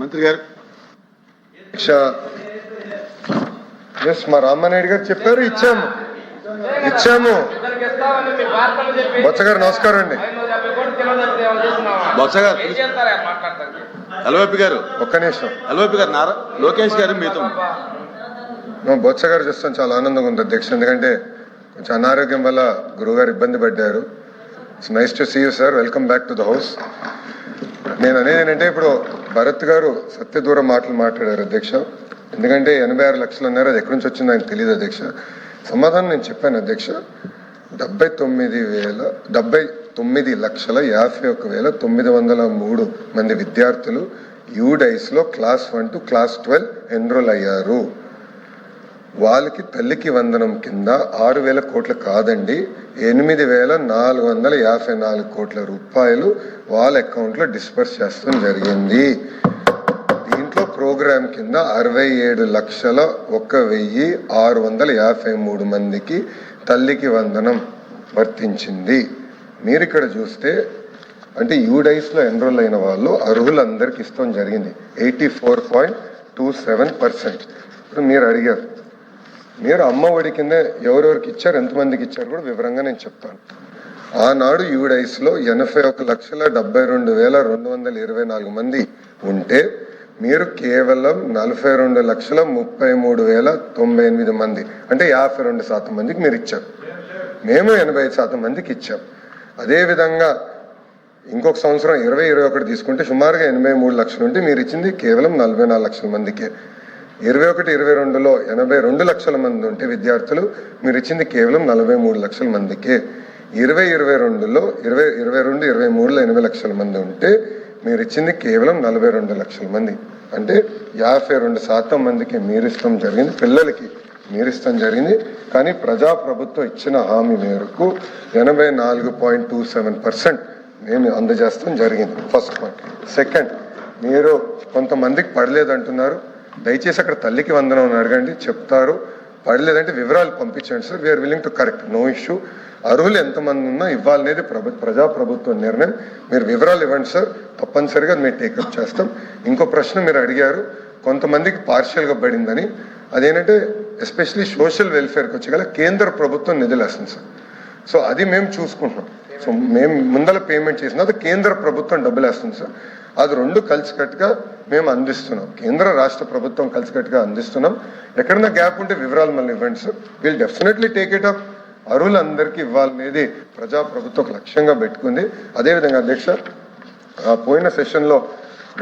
మంత్రి గారు. ఎస్, మా రామానాయుడు గారు చెప్పారు, ఇచ్చాము. బొత్స గారు నమస్కారం అండి. బొత్స గారు, ఎల్వైపి గారు ఒక్క నిమిషం. ఎల్వైపి గారు లోకేష్ గారు మీతో. బొత్స గారు చూస్తాం చాలా ఆనందంగా ఉంది అధ్యక్ష, ఎందుకంటే కొంచెం అనారోగ్యం వల్ల గురువుగారు ఇబ్బంది పడ్డారు. It's nice to see you sir, welcome back to the house. నేను అనేది ఏంటంటే, ఇప్పుడు భరత్ గారు సత్యదూరం మాటలు మాట్లాడారు అధ్యక్ష. ఎందుకంటే 86 లక్షలు అన్నారు, అది ఎక్కడి నుంచి వచ్చిందో ఆయన తెలియదు అధ్యక్ష. సమాధానం నేను చెప్పాను అధ్యక్ష. 79,51,903 మంది విద్యార్థులు యూడైస్లో క్లాస్ 1 to క్లాస్ 12 ఎన్రోల్ అయ్యారు. వాళ్ళకి తల్లికి వందనం కింద 6,000 కోట్లు కాదండి, 8,454 కోట్ల రూపాయలు వాళ్ళ అకౌంట్లో డిస్పర్స్ చేస్తాం జరిగింది. దీంట్లో ప్రోగ్రామ్ కింద 67,01,653 మందికి తల్లికి వందనం వర్తించింది. మీరు ఇక్కడ చూస్తే అంటే యూడైస్లో ఎన్రోల్ అయిన వాళ్ళు అర్హులందరికి ఇస్తాం జరిగింది 84.27%. ఇప్పుడు మీరు అడిగారు, మీరు అమ్మ ఒడి కింద ఎవరెవరికి ఇచ్చారు, ఎంతమందికి ఇచ్చారు కూడా వివరంగా నేను చెప్తాను. ఆనాడు యూడైస్లో 81,72,224 మంది ఉంటే మీరు కేవలం 42,33,098 మంది అంటే 52% మందికి మీరు ఇచ్చారు. మేము 85% మందికి ఇచ్చాం. అదేవిధంగా ఇంకొక సంవత్సరం 2021 తీసుకుంటే సుమారుగా 83 లక్షలు ఉంటే మీరు ఇచ్చింది కేవలం 44 లక్షల మందికే. 21-22లో 82 లక్షల మంది ఉంటే విద్యార్థులు మీరు ఇచ్చింది కేవలం 43 లక్షల మందికే. 2022లో 22-23లో 80 లక్షల మంది ఉంటే మీరు ఇచ్చింది కేవలం 42 లక్షల మంది అంటే 52% మందికి మీరు ఇష్టం జరిగింది, పిల్లలకి మీరు ఇష్టం జరిగింది. కానీ ప్రజాప్రభుత్వం ఇచ్చిన హామీ మేరకు 84.27% మేము అందజేస్తాం జరిగింది. First point. సెకండ్, మీరు కొంతమందికి పడలేదంటున్నారు, దయచేసి అక్కడ తల్లికి వందనం అడగండి, చెప్తారు. పడలేదంటే వివరాలు పంపించండి sir, we're willing to correct, no issue. అర్హులు ఎంతమంది ఉన్నా ఇవ్వాలనేది ప్రజాప్రభుత్వ నిర్ణయం. మీరు వివరాలు ఇవ్వండి సార్, తప్పనిసరిగా మేము టేకప్ చేస్తాం. ఇంకో ప్రశ్న మీరు అడిగారు, కొంతమందికి పార్షియల్గా పడిందని. అదేంటంటే ఎస్పెషలీ సోషల్ వెల్ఫేర్కి వచ్చి గల కేంద్ర ప్రభుత్వం నిధులు వేస్తుంది సార్. సో అది మేము చూసుకుంటున్నాం. సో మేము ముందల పేమెంట్ చేసిన అది కేంద్ర ప్రభుత్వం డబ్బులు వేస్తుంది సార్. అది రెండు కలిసికట్టుగా మేము అందిస్తున్నాం, కేంద్ర రాష్ట్ర ప్రభుత్వం కలిసికట్టుగా అందిస్తున్నాం. ఎక్కడన్నా గ్యాప్ ఉంటే వివరాలు మళ్ళీ ఇవ్వండి sir, will definitely take it up. అర్హులందరికీ ఇవ్వాలనేది ప్రజాప్రభుత్వం లక్ష్యంగా పెట్టుకుంది. అదేవిధంగా అధ్యక్ష, పోయిన సెషన్లో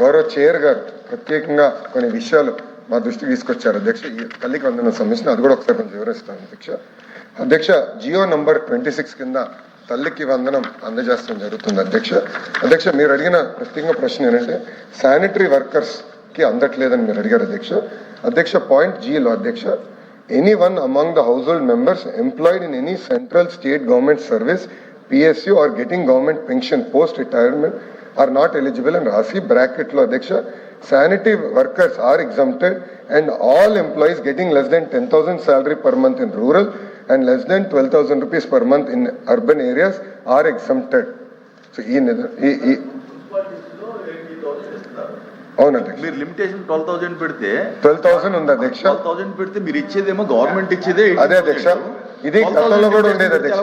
గౌరవ చైర్ గారు ప్రత్యేకంగా కొన్ని విషయాలు మా దృష్టికి తీసుకొచ్చారు అధ్యక్ష. ఈ తల్లికి వందనం సంబంధించిన అది కూడా ఒకసారి కొంచెం వివరిస్తాను అధ్యక్ష. జియో నంబర్ 26 కింద తల్లికి వందనం అందజేస్తాం జరుగుతుంది అధ్యక్ష. మీరు అడిగిన ప్రత్యేకంగా ప్రశ్న ఏంటంటే శానిటరీ వర్కర్స్కి అందట్లేదని మీరు అడిగారు అధ్యక్ష. పాయింట్ జీలో అధ్యక్ష, anyone among the household members employed in any central state government service, PSU or getting government pension post retirement are not eligible and rasi bracket lo adhyaksha. Sanitary workers are exempted and all employees getting less than 10,000 salary per month in rural and less than 12,000 rupees per month in urban areas are exempted. So అవునండి, మీరు limitation 12,000 పెడితే 12,000 ఉంది అధ్యక్ష. 12,000 పెడితే మీరు ఇచ్చేదేమో government ఇచ్చేదే. అదే అధ్యక్ష, ఇది గతంలో కూడా ఉండేది అధ్యక్ష.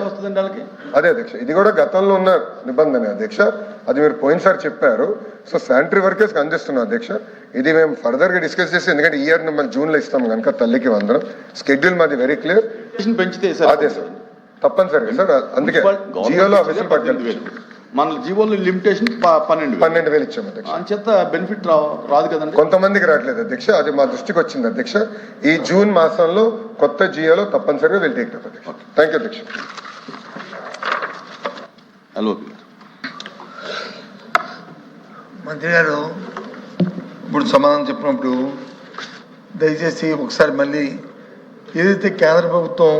అదే అధ్యక్ష, ఇది కూడా గతంలో ఉన్న నిబంధన అధ్యక్ష. అది మీరు పోయినసారి చెప్పారు. సో శానిటరీ వర్కర్స్ అందిస్తున్నాం అధ్యక్ష. ఇది మేము ఫర్దర్ గా డిస్కస్ చేసి, ఎందుకంటే ఈ ఇయర్ మనం జూన్ లో ఇస్తాం కనుక తల్లికి వందనం షెడ్యూల్ మాది వెరీ క్లియర్. పెంచితే అదే సార్, తప్పనిసరిగా సార్. అందుకే జియోలో మన జీవోలో లిమిటేషన్ 12,000 ఇచ్చాము అధ్యక్ష. అంచేత బెనిఫిట్ రాదు కదండి, కొంతమందికి రావట్లేదు అధ్యక్ష. అది మా దృష్టికి వచ్చింది అధ్యక్ష. ఈ జూన్ మాసంలో కొత్త జియోలో తప్పనిసరిగా వెళ్ళి టేక్ అధ్యక్ష. థ్యాంక్ యూ అధ్యక్ష. హలో మంత్రి గారు, ఇప్పుడు సమాధానం చెప్పినప్పుడు దయచేసి ఒకసారి మళ్ళీ ఏదైతే కేంద్ర ప్రభుత్వం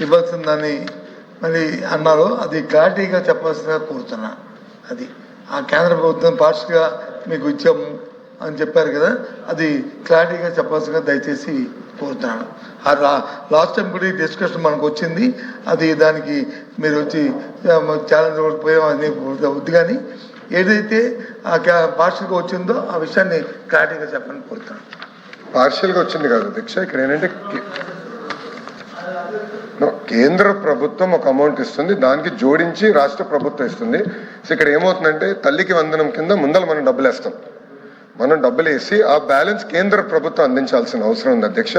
ఇవ్వాల్సిన దాన్ని మళ్ళీ అన్నారో అది క్లారిటీగా చెప్పాల్సిందిగా కోరుతున్నా. అది ఆ కేంద్ర ప్రభుత్వం పార్ట్స్గా మీకు ఇచ్చాము అని చెప్పారు కదా, అది క్లారిటీగా చెప్పాల్సిందిగా దయచేసి కోరుతున్నాను. లాస్ట్ టైం కూడా ఈ డిస్కషన్ మనకు వచ్చింది, అది దానికి మీరు వచ్చి ఛాలెంజ్ పోయామని వద్దు. కానీ ఏదైతే ఆ భాషకు వచ్చిందో ఆ విషయాన్ని క్లారిటీగా చెప్పని కోరుతాను. పార్షియల్గా వచ్చింది కాదు అధ్యక్ష, ఇక్కడ ఏంటంటే కేంద్ర ప్రభుత్వం ఒక అమౌంట్ ఇస్తుంది, దానికి జోడించి రాష్ట్ర ప్రభుత్వం ఇస్తుంది. సో ఇక్కడ ఏమవుతుందంటే తల్లికి వందనం కింద ముందర మనం డబ్బులు వేస్తాం, మనం డబ్బులు వేసి ఆ బ్యాలెన్స్ కేంద్ర ప్రభుత్వం అందించాల్సిన అవసరం ఉంది అధ్యక్ష.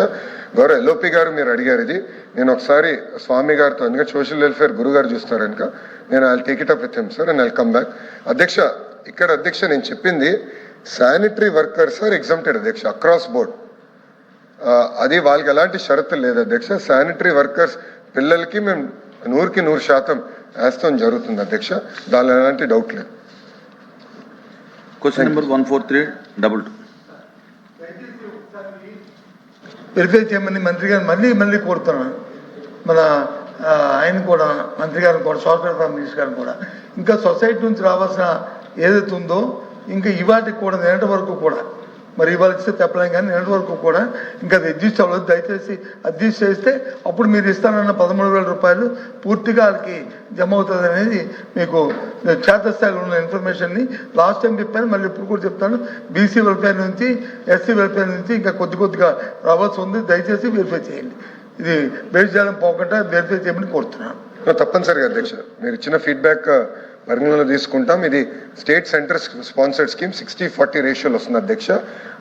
గౌరవ ఎల్ఓపి గారు మీరు అడిగారు ఇది, నేను ఒకసారి స్వామి గారితో, ఎందుకంటే సోషల్ వెల్ఫేర్ గురువు గారు చూస్తారు కనుక నేను I take it up with him sir and I come back. అధ్యక్ష ఇక్కడ అధ్యక్ష నేను చెప్పింది శానిటరీ వర్కర్స్ ఆర్ ఎగ్జామ్టెడ్ అధ్యక్ష అక్రాస్ బోర్డ్. అది వాళ్ళకి ఎలాంటి షరతులు లేదు అధ్యక్ష. శానిటరీ వర్కర్స్ పిల్లలకి మేము 100% వేస్తాం జరుగుతుంది అధ్యక్ష, దానిలో ఎలాంటి డౌట్ లేదు. Question number 14322. వెరిఫై చేయమని మంత్రి గారు మళ్ళీ కోరుతున్నాను. మన ఆయన కూడా మంత్రి గారిని కూడా సోషల్ మినిస్టర్ గారిని కూడా ఇంకా సొసైటీ నుంచి రావాల్సిన ఏదైతే ఉందో ఇంకా ఇవాటికి కూడా నిన్నటి వరకు కూడా మరి ఇవాళ ఇస్తే చెప్పలేం కానీ నిన్నటి వరకు కూడా ఇంకా అది అడ్జస్ట్ అవ్వలేదు. దయచేసి అడ్జస్ట్ చేస్తే అప్పుడు మీరు ఇస్తానన్న 13,000 రూపాయలు పూర్తిగా వాళ్ళకి జమ అవుతుంది అనేది మీకు క్షేత్రస్థాయిలో ఉన్న ఇన్ఫర్మేషన్ని లాస్ట్ టైం చెప్పాను, మళ్ళీ ఇప్పుడు కూడా చెప్తాను. బీసీ వెల్ఫేర్ నుంచి ఎస్సీ వెల్ఫేర్ నుంచి ఇంకా కొద్దిగా రావాల్సి ఉంది. దయచేసి వెరిఫై చేయండి. ఇది బేస్జాలం పోకుండా వెరిఫై చేయమని కోరుతున్నాను. తప్పనిసరిగా అధ్యక్ష, మీరు ఇచ్చిన ఫీడ్బ్యాక్ పరిగణలో తీసుకుంటాం. ఇది స్టేట్ సెంటర్ స్పాన్సర్డ్ స్కీమ్ 60-40 రేషియోలో వస్తుంది అధ్యక్ష.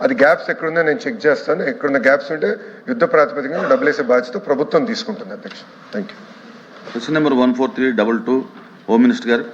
అది గ్యాప్స్ ఎక్కడుందో నేను చెక్ చేస్తాను, ఎక్కడున్న గ్యాప్స్ ఉంటే యుద్ధ ప్రాతిపదికన డబ్బులు వేసే బాధ్యత ప్రభుత్వం తీసుకుంటుంది అధ్యక్ష. Thank you. Question number 14322 home minister గారు.